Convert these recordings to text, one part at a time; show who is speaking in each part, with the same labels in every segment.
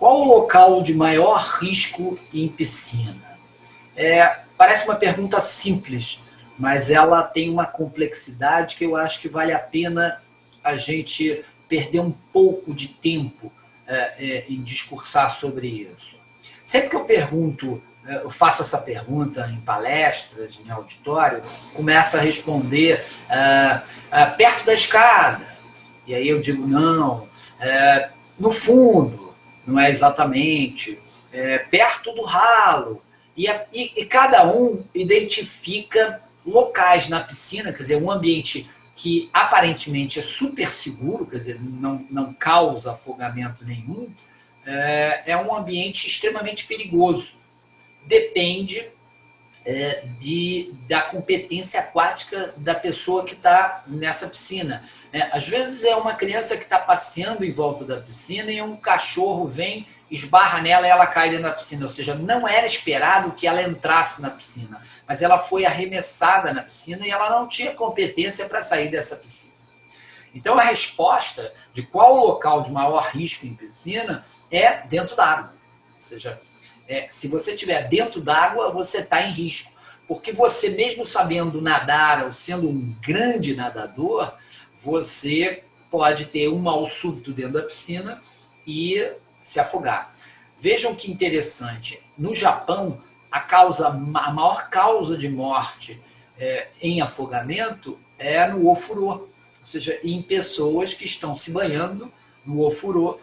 Speaker 1: Qual o local de maior risco em piscina? Parece uma pergunta simples, mas ela tem uma complexidade que eu acho que vale a pena a gente perder um pouco de tempo em discursar sobre isso. Sempre que eu faço essa pergunta em palestras, em auditório, começa a responder perto da escada. E aí eu digo, não, no fundo, não é exatamente, perto do ralo. E cada um identifica locais na piscina, quer dizer, um ambiente que aparentemente é super seguro, quer dizer, não causa afogamento nenhum, é um ambiente extremamente perigoso. Depende da competência aquática da pessoa que está nessa piscina. Às vezes é uma criança que está passeando em volta da piscina e um cachorro vem, esbarra nela e ela cai dentro da piscina. Ou seja, não era esperado que ela entrasse na piscina, mas ela foi arremessada na piscina e ela não tinha competência para sair dessa piscina. Então a resposta de qual o local de maior risco em piscina é dentro da água. Ou seja, se você estiver dentro d'água, você está em risco. Porque você, mesmo sabendo nadar ou sendo um grande nadador, você pode ter um mal súbito dentro da piscina e se afogar. Vejam que interessante. No Japão, a maior causa de morte em afogamento é no ofurô. Ou seja, em pessoas que estão se banhando no ofurô,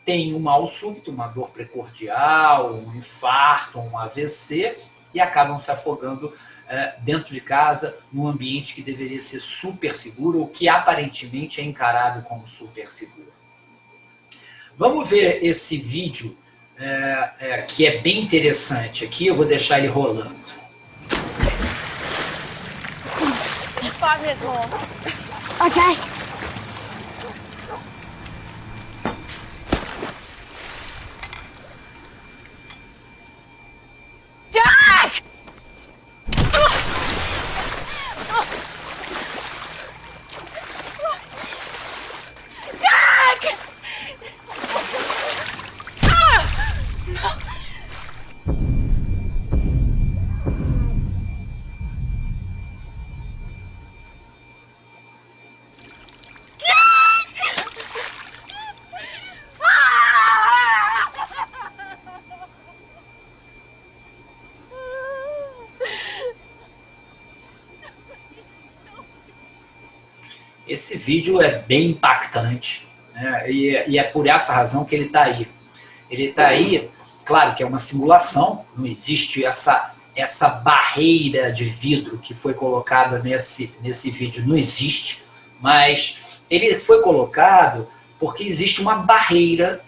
Speaker 1: tem um mal súbito, uma dor precordial, um infarto, um AVC, e acabam se afogando dentro de casa, num ambiente que deveria ser super seguro, ou que aparentemente é encarado como super seguro. Vamos ver esse vídeo, que é bem interessante. Aqui eu vou deixar ele rolando.
Speaker 2: It's 5 minutes more.
Speaker 3: Okay.
Speaker 2: Jack! Jack!
Speaker 1: Esse vídeo é bem impactante, né? E é por essa razão que ele está aí. Ele está aí, claro que é uma simulação, não existe essa barreira de vidro que foi colocada nesse vídeo, não existe, mas ele foi colocado porque existe uma barreira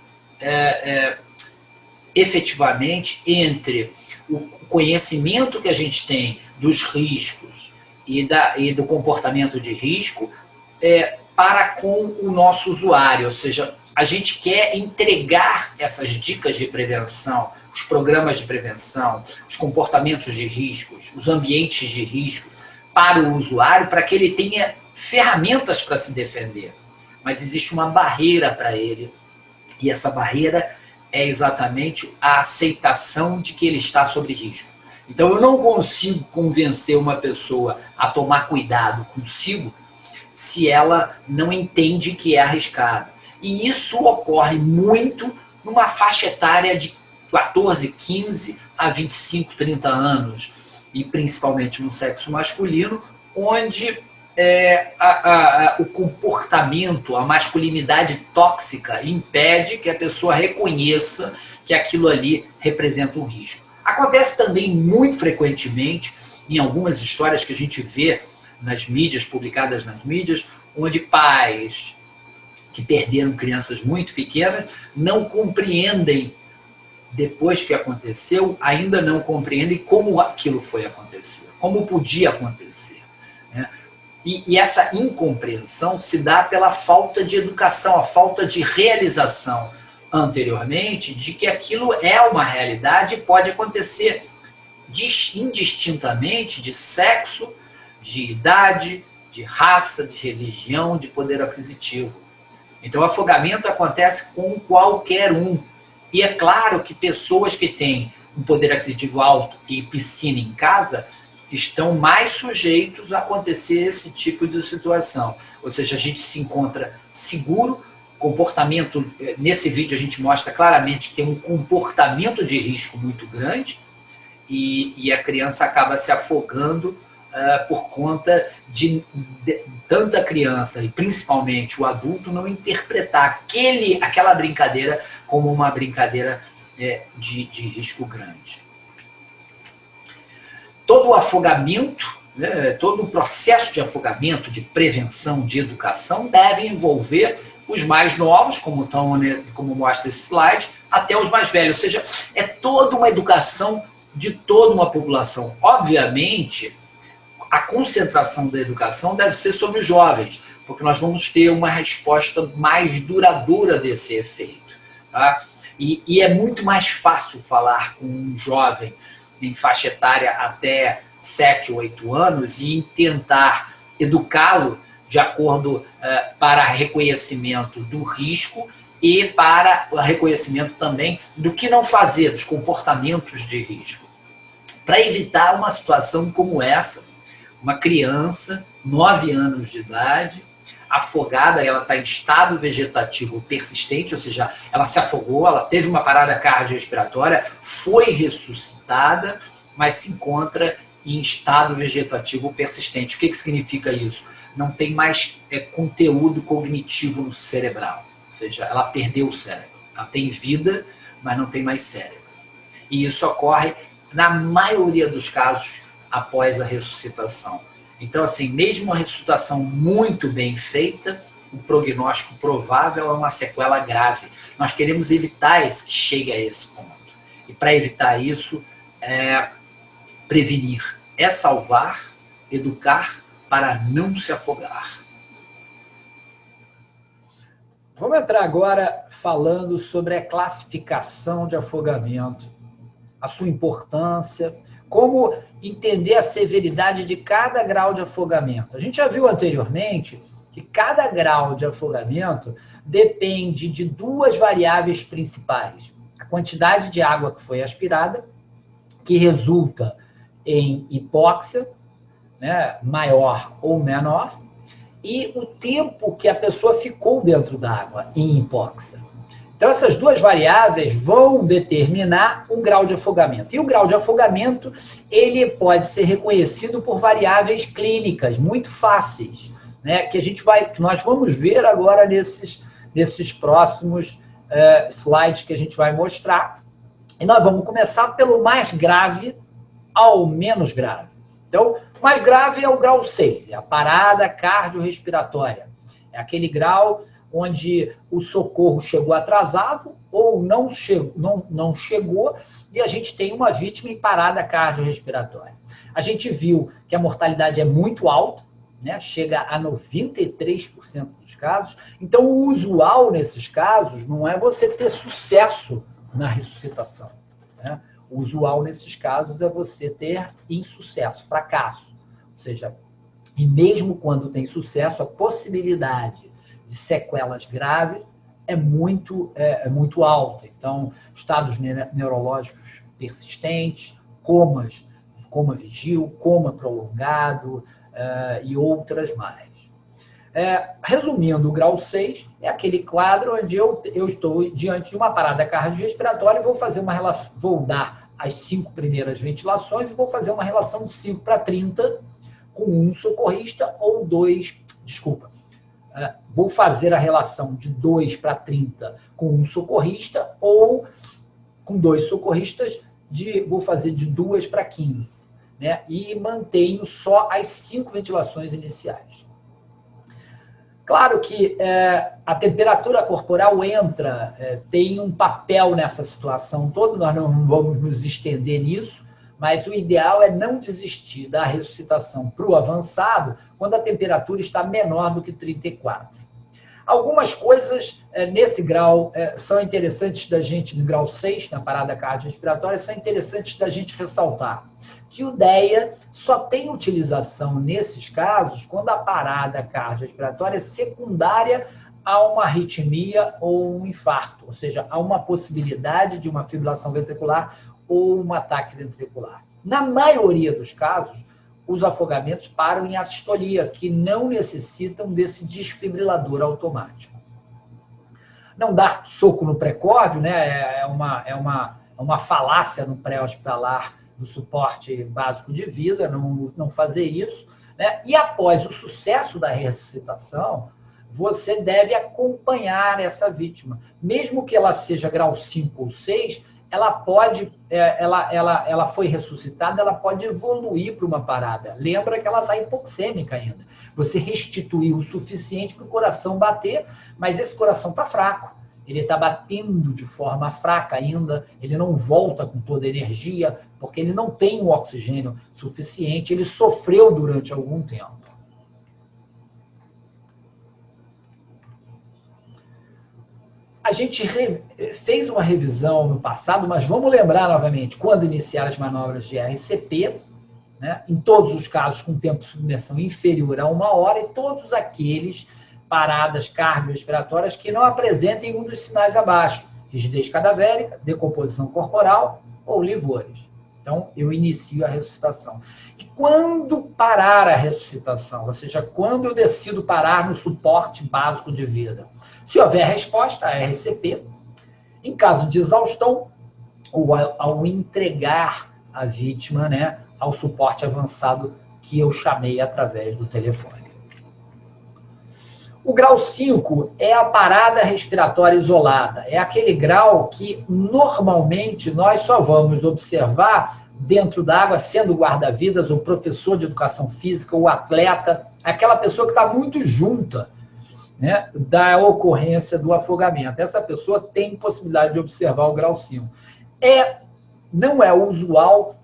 Speaker 1: efetivamente entre o conhecimento que a gente tem dos riscos e do comportamento de risco para com o nosso usuário, ou seja, a gente quer entregar essas dicas de prevenção, os programas de prevenção, os comportamentos de riscos, os ambientes de riscos para o usuário, para que ele tenha ferramentas para se defender. Mas existe uma barreira para ele, e essa barreira é exatamente a aceitação de que ele está sob risco. Então eu não consigo convencer uma pessoa a tomar cuidado consigo se ela não entende que é arriscado. E isso ocorre muito numa faixa etária de 14, 15 a 25, 30 anos, e principalmente no sexo masculino, onde o comportamento, a masculinidade tóxica impede que a pessoa reconheça que aquilo ali representa um risco. Acontece também muito frequentemente em algumas histórias que a gente vê nas mídias, publicadas nas mídias, onde pais que perderam crianças muito pequenas não compreendem, depois que aconteceu, ainda não compreendem como aquilo foi acontecer, como podia acontecer, né? E essa incompreensão se dá pela falta de educação, a falta de realização anteriormente de que aquilo é uma realidade e pode acontecer indistintamente de sexo, de idade, de raça, de religião, de poder aquisitivo. Então, o afogamento acontece com qualquer um. E é claro que pessoas que têm um poder aquisitivo alto e piscina em casa estão mais sujeitos a acontecer esse tipo de situação. Ou seja, a gente se encontra seguro, comportamento, nesse vídeo a gente mostra claramente que tem um comportamento de risco muito grande e a criança acaba se afogando por conta de tanta criança e principalmente o adulto não interpretar aquela brincadeira como uma brincadeira de risco grande. Todo o afogamento, todo o processo de afogamento, de prevenção, de educação, deve envolver os mais novos, como mostra esse slide, até os mais velhos. Ou seja, é toda uma educação de toda uma população. Obviamente, a concentração da educação deve ser sobre os jovens, porque nós vamos ter uma resposta mais duradoura desse efeito. Tá? E é muito mais fácil falar com um jovem em faixa etária até 7 ou 8 anos e tentar educá-lo de acordo para reconhecimento do risco e para o reconhecimento também do que não fazer, dos comportamentos de risco. Para evitar uma situação como essa, uma criança, 9 anos de idade, afogada, ela está em estado vegetativo persistente, ou seja, ela se afogou, ela teve uma parada cardiorrespiratória, foi ressuscitada, mas se encontra em estado vegetativo persistente. O que significa isso? Não tem mais conteúdo cognitivo no cerebral, ou seja, ela perdeu o cérebro. Ela tem vida, mas não tem mais cérebro. E isso ocorre, na maioria dos casos, após a ressuscitação. Então, assim, mesmo uma ressuscitação muito bem feita, o prognóstico provável é uma sequela grave. Nós queremos evitar que chegue a esse ponto. E para evitar isso, prevenir é salvar, educar para não se afogar. Vamos entrar agora falando sobre a classificação de afogamento, a sua importância, como entender a severidade de cada grau de afogamento. A gente já viu anteriormente que cada grau de afogamento depende de 2 variáveis principais. A quantidade de água que foi aspirada, que resulta em hipóxia, né, maior ou menor, e o tempo que a pessoa ficou dentro da água em hipóxia. Então, essas 2 variáveis vão determinar o grau de afogamento. E o grau de afogamento, ele pode ser reconhecido por variáveis clínicas muito fáceis, né? Que nós vamos ver agora nesses próximos slides que a gente vai mostrar. E nós vamos começar pelo mais grave ao menos grave. Então, o mais grave é o grau 6, é a parada cardiorrespiratória. É aquele grau onde o socorro chegou atrasado ou não chegou e a gente tem uma vítima em parada cardiorrespiratória. A gente viu que a mortalidade é muito alta, né? Chega a 93% dos casos. Então, o usual nesses casos não é você ter sucesso na ressuscitação, né? O usual nesses casos é você ter insucesso, fracasso. Ou seja, e mesmo quando tem sucesso, a possibilidade de sequelas graves é muito alta. Então, estados neurológicos persistentes, coma vigil, coma prolongado e outras mais. Resumindo, o grau 6 é aquele quadro onde eu estou diante de uma parada cardiorrespiratória e vou dar as 5 primeiras ventilações e vou fazer uma relação de 5 para 30 com um socorrista ou 2, vou fazer a relação de 2 para 30 com um socorrista ou com 2 socorristas, vou fazer de 2 para 15, né? E mantenho só as 5 ventilações iniciais. Claro que a temperatura corporal tem um papel nessa situação toda, nós não vamos nos estender nisso, mas o ideal é não desistir da ressuscitação para o avançado quando a temperatura está menor do que 34. Algumas coisas nesse grau são interessantes da gente, no grau 6, na parada cardiorrespiratória, são interessantes da gente ressaltar. Que o DEA só tem utilização nesses casos quando a parada cardiorrespiratória é secundária há uma arritmia ou um infarto, ou seja, há uma possibilidade de uma fibrilação ventricular ou um ataque ventricular. Na maioria dos casos, os afogamentos param em assistolia, que não necessitam desse desfibrilador automático. Não dar soco no precórdio, né, é uma falácia no pré-hospitalar do suporte básico de vida, não fazer isso, né? E após o sucesso da ressuscitação, você deve acompanhar essa vítima. Mesmo que ela seja grau 5 ou 6, ela pode, ela foi ressuscitada, ela pode evoluir para uma parada. Lembra que ela está hipoxêmica ainda. Você restituiu o suficiente para o coração bater, mas esse coração está fraco. Ele está batendo de forma fraca ainda, ele não volta com toda a energia, porque ele não tem o oxigênio suficiente, ele sofreu durante algum tempo. A gente fez uma revisão no passado, mas vamos lembrar novamente, quando iniciar as manobras de RCP, né, em todos os casos com tempo de submersão inferior a 1 hora, e todos aqueles paradas cardiorrespiratórias que não apresentem um dos sinais abaixo, rigidez cadavérica, decomposição corporal ou livores. Então, eu inicio a ressuscitação. E quando parar a ressuscitação, ou seja, quando eu decido parar no suporte básico de vida? Se houver resposta, a RCP, em caso de exaustão, ou ao entregar a vítima, né, ao suporte avançado que eu chamei através do telefone. O grau 5 é a parada respiratória isolada. É aquele grau que, normalmente, nós só vamos observar dentro da água, sendo guarda-vidas, ou professor de educação física, ou atleta, aquela pessoa que está muito junta, né, da ocorrência do afogamento. Essa pessoa tem possibilidade de observar o grau 5. Não é usual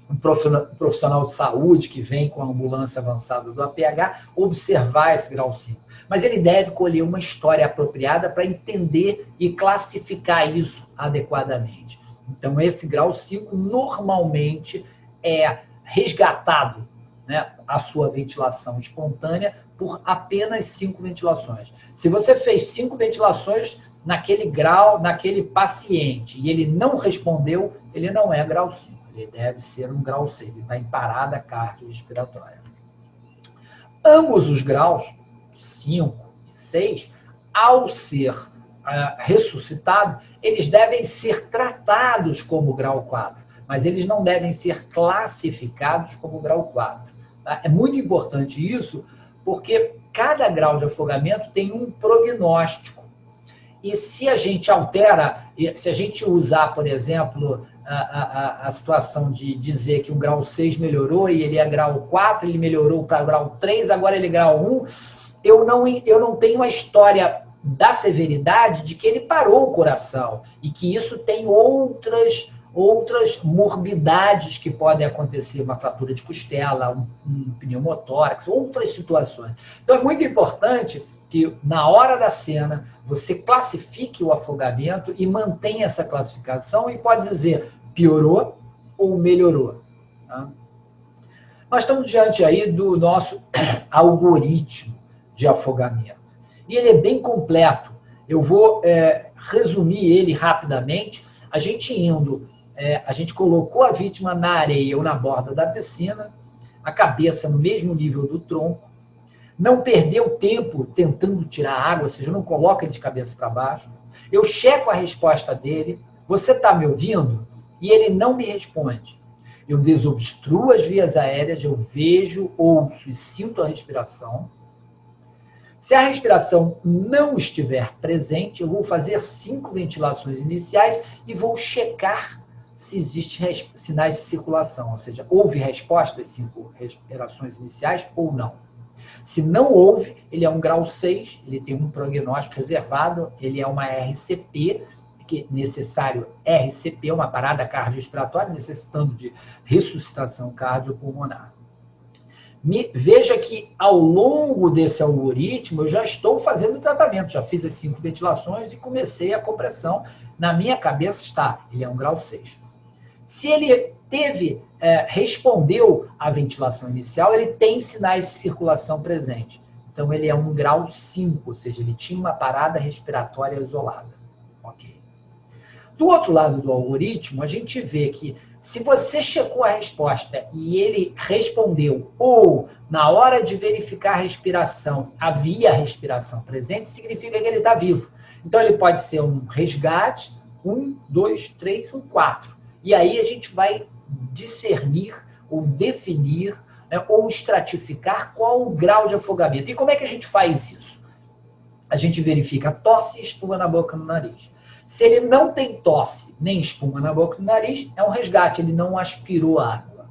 Speaker 1: um profissional de saúde que vem com a ambulância avançada do APH observar esse grau 5. Mas ele deve colher uma história apropriada para entender e classificar isso adequadamente. Então, esse grau 5 normalmente é resgatado, né, a sua ventilação espontânea por apenas 5 ventilações. Se você fez 5 ventilações naquele grau, naquele paciente, e ele não respondeu, ele não é grau 5. Ele deve ser um grau 6, ele está em parada cardiorrespiratória. Ambos os graus, 5 e 6, ao ser ressuscitado, eles devem ser tratados como grau 4, mas eles não devem ser classificados como grau 4. Tá? É muito importante isso, porque cada grau de afogamento tem um prognóstico. E se a gente altera, se a gente usar, por exemplo, a situação de dizer que o grau 6 melhorou e ele é grau 4, ele melhorou para grau 3, agora ele é grau 1, eu não tenho a história da severidade de que ele parou o coração e que isso tem outras morbidades que podem acontecer, uma fratura de costela, um pneumotórax, outras situações. Então é muito importante que na hora da cena você classifique o afogamento e mantenha essa classificação e pode dizer piorou ou melhorou. Tá? Nós estamos diante aí do nosso algoritmo de afogamento. E ele é bem completo. Eu vou resumir ele rapidamente. A gente colocou a vítima na areia ou na borda da piscina, a cabeça no mesmo nível do tronco, não perdeu tempo tentando tirar água, ou seja, não coloca ele de cabeça para baixo. Eu checo a resposta dele, você está me ouvindo? E ele não me responde. Eu desobstruo as vias aéreas, eu vejo, ouço e sinto a respiração. Se a respiração não estiver presente, eu vou fazer 5 ventilações iniciais e vou checar se existem sinais de circulação, ou seja, houve resposta às 5 respirações iniciais ou não. Se não houve, ele é um grau 6, ele tem um prognóstico reservado, ele é uma RCP, que necessário RCP, uma parada cardiorrespiratória, necessitando de ressuscitação cardiopulmonar. Veja que ao longo desse algoritmo eu já estou fazendo o tratamento, já fiz as 5 ventilações e comecei a compressão. Na minha cabeça está, ele é um grau 6. Se ele respondeu à ventilação inicial, ele tem sinais de circulação presente. Então, ele é um grau 5, ou seja, ele tinha uma parada respiratória isolada. Ok. Do outro lado do algoritmo, a gente vê que se você checou a resposta e ele respondeu, ou na hora de verificar a respiração, havia respiração presente, significa que ele está vivo. Então, ele pode ser um resgate, 1, 2, 3, 4. E aí a gente vai discernir ou definir, né, ou estratificar qual o grau de afogamento. E como é que a gente faz isso? A gente verifica tosse e espuma na boca e no nariz. Se ele não tem tosse nem espuma na boca e no nariz, é um resgate, ele não aspirou água.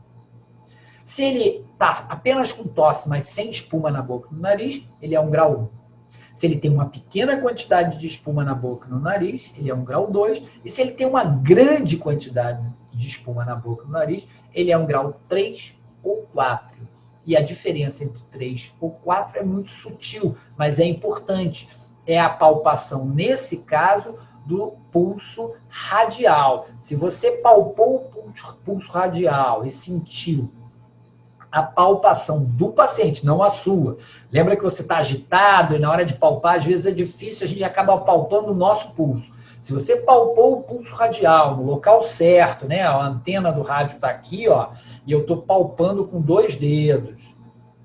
Speaker 1: Se ele está apenas com tosse, mas sem espuma na boca e no nariz, ele é um grau 1. Se ele tem uma pequena quantidade de espuma na boca e no nariz, ele é um grau 2. E se ele tem uma grande quantidade de espuma na boca e no nariz, ele é um grau 3 ou 4. E a diferença entre 3 ou 4 é muito sutil, mas é importante. É a palpação, nesse caso, do pulso radial. Se você palpou o pulso radial e sentiu a palpação do paciente, não a sua. Lembra que você está agitado e na hora de palpar, às vezes é difícil, a gente acaba palpando o nosso pulso. Se você palpou o pulso radial no local certo, né? A antena do rádio está aqui, ó, e eu estou palpando com 2 dedos,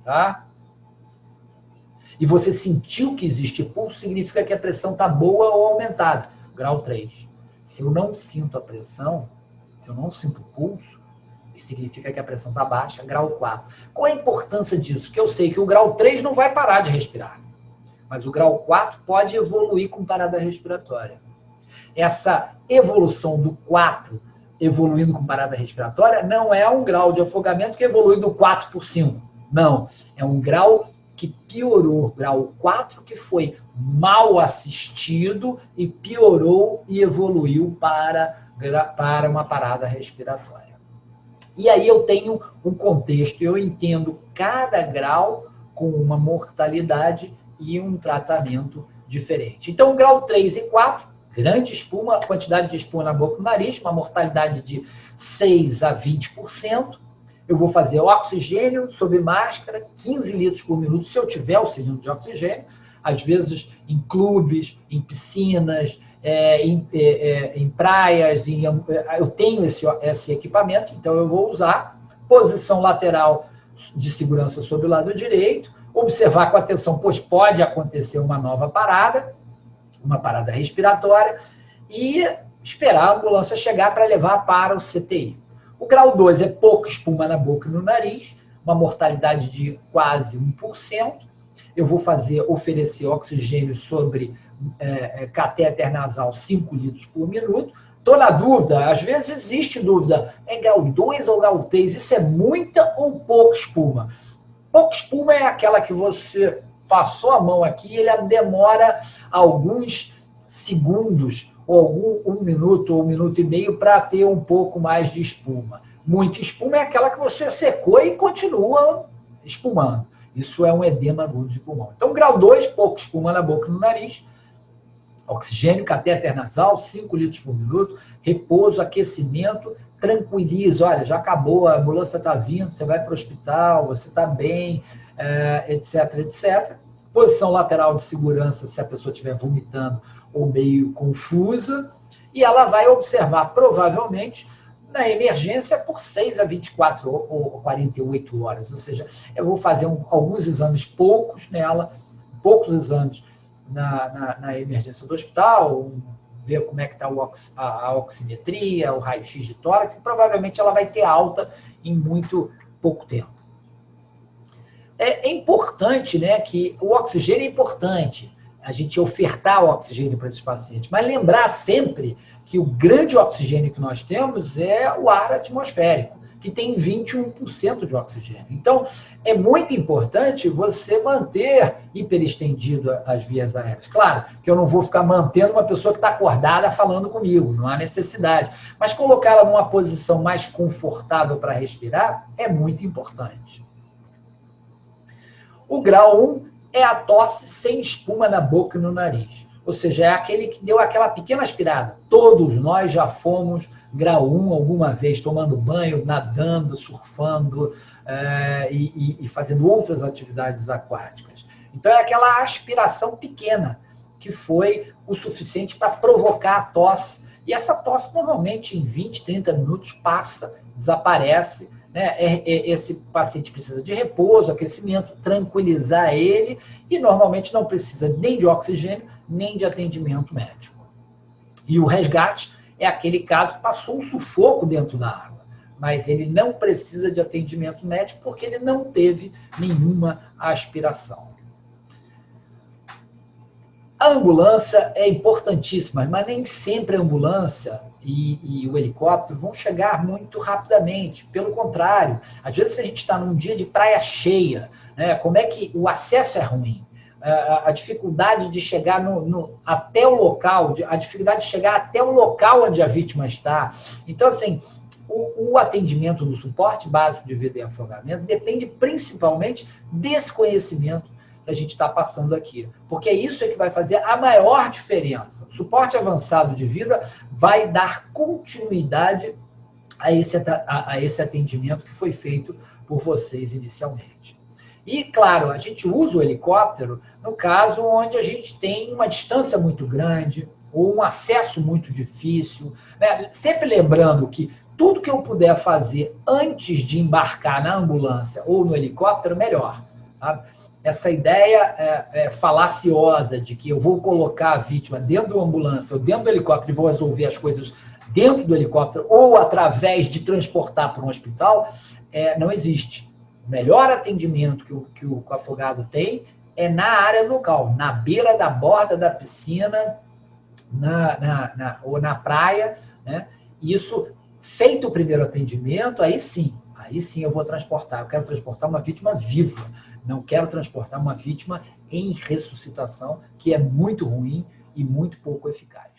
Speaker 1: tá? E você sentiu que existe pulso, significa que a pressão está boa ou aumentada. Grau 3. Se eu não sinto a pressão, se eu não sinto o pulso, significa que a pressão está baixa, grau 4. Qual a importância disso? Que eu sei que o grau 3 não vai parar de respirar, mas o grau 4 pode evoluir com parada respiratória. Essa evolução do 4, evoluindo com parada respiratória, não é um grau de afogamento que evolui do 4 por 5. Não, é um grau que piorou, grau 4 que foi mal assistido e piorou e evoluiu para uma parada respiratória. E aí eu tenho um contexto, eu entendo cada grau com uma mortalidade e um tratamento diferente. Então, grau 3 e 4, grande espuma, quantidade de espuma na boca e no nariz, uma mortalidade de 6 a 20%. Eu vou fazer oxigênio sob máscara, 15 litros por minuto, se eu tiver o cilindro de oxigênio, às vezes em clubes, em piscinas, em praias, eu tenho esse equipamento, então eu vou usar. Posição lateral de segurança sobre o lado direito, observar com atenção, pois pode acontecer uma nova parada, uma parada respiratória, e esperar a ambulância chegar para levar para o CTI. O grau 2 é pouca espuma na boca e no nariz, uma mortalidade de quase 1%. Eu vou oferecer oxigênio sobre catéter nasal 5 litros por minuto. Estou na dúvida, às vezes existe dúvida, é grau 2 ou grau 3? Isso é muita ou pouca espuma? Pouca espuma é aquela que você passou a mão aqui e ele demora alguns segundos, ou 1 minuto ou 1 minuto e meio para ter um pouco mais de espuma. Muita espuma é aquela que você secou e continua espumando. Isso é um edema agudo de pulmão. Então, grau 2, pouco espuma na boca e no nariz, oxigênio, catéter nasal, 5 litros por minuto, repouso, aquecimento, tranquiliza. Olha, já acabou, a ambulância está vindo, você vai para o hospital, você está bem, etc, etc. Posição lateral de segurança, se a pessoa estiver vomitando ou meio confusa, e ela vai observar, provavelmente, na emergência por 6 a 24 ou 48 horas. Ou seja, eu vou fazer alguns exames, poucos exames na emergência do hospital, ver como é que está a oximetria, o raio-x de tórax, e provavelmente ela vai ter alta em muito pouco tempo. É importante, né, que o oxigênio é importante, a gente ofertar o oxigênio para esses pacientes, mas lembrar sempre que o grande oxigênio que nós temos é o ar atmosférico, que tem 21% de oxigênio. Então, é muito importante você manter hiperestendido as vias aéreas. Claro que eu não vou ficar mantendo uma pessoa que está acordada falando comigo, não há necessidade. Mas colocá-la numa posição mais confortável para respirar é muito importante. O grau 1 é a tosse sem espuma na boca e no nariz. Ou seja, é aquele que deu aquela pequena aspirada. Todos nós já fomos grau 1 alguma vez, tomando banho, nadando, surfando e fazendo outras atividades aquáticas. Então é aquela aspiração pequena que foi o suficiente para provocar a tosse. E essa tosse normalmente em 20, 30 minutos passa, desaparece, né? Esse paciente precisa de repouso, aquecimento, tranquilizar ele e normalmente não precisa nem de oxigênio, nem de atendimento médico. E o resgate é aquele caso que passou um sufoco dentro da água, mas ele não precisa de atendimento médico porque ele não teve nenhuma aspiração. A ambulância é importantíssima, mas nem sempre a ambulância e o helicóptero vão chegar muito rapidamente. Pelo contrário, às vezes a gente está num dia de praia cheia, né? Como é que o acesso é ruim? A dificuldade de chegar até o local, a dificuldade de chegar até o local onde a vítima está. Então, assim, o atendimento no suporte básico de vida e afogamento depende principalmente desse conhecimento que a gente está passando aqui. Porque isso é que vai fazer a maior diferença. O suporte avançado de vida vai dar continuidade a esse atendimento que foi feito por vocês inicialmente. E, claro, a gente usa o helicóptero no caso onde a gente tem uma distância muito grande ou um acesso muito difícil, né? Sempre lembrando que tudo que eu puder fazer antes de embarcar na ambulância ou no helicóptero, melhor. Tá? Essa ideia falaciosa de que eu vou colocar a vítima dentro da ambulância ou dentro do helicóptero e vou resolver as coisas dentro do helicóptero ou através de transportar para um hospital, não existe. O melhor atendimento que o afogado tem é na área local, na beira da borda da piscina ou na praia, né? Isso, feito o primeiro atendimento, aí sim eu vou transportar. Eu quero transportar uma vítima viva, não quero transportar uma vítima em ressuscitação, que é muito ruim e muito pouco eficaz.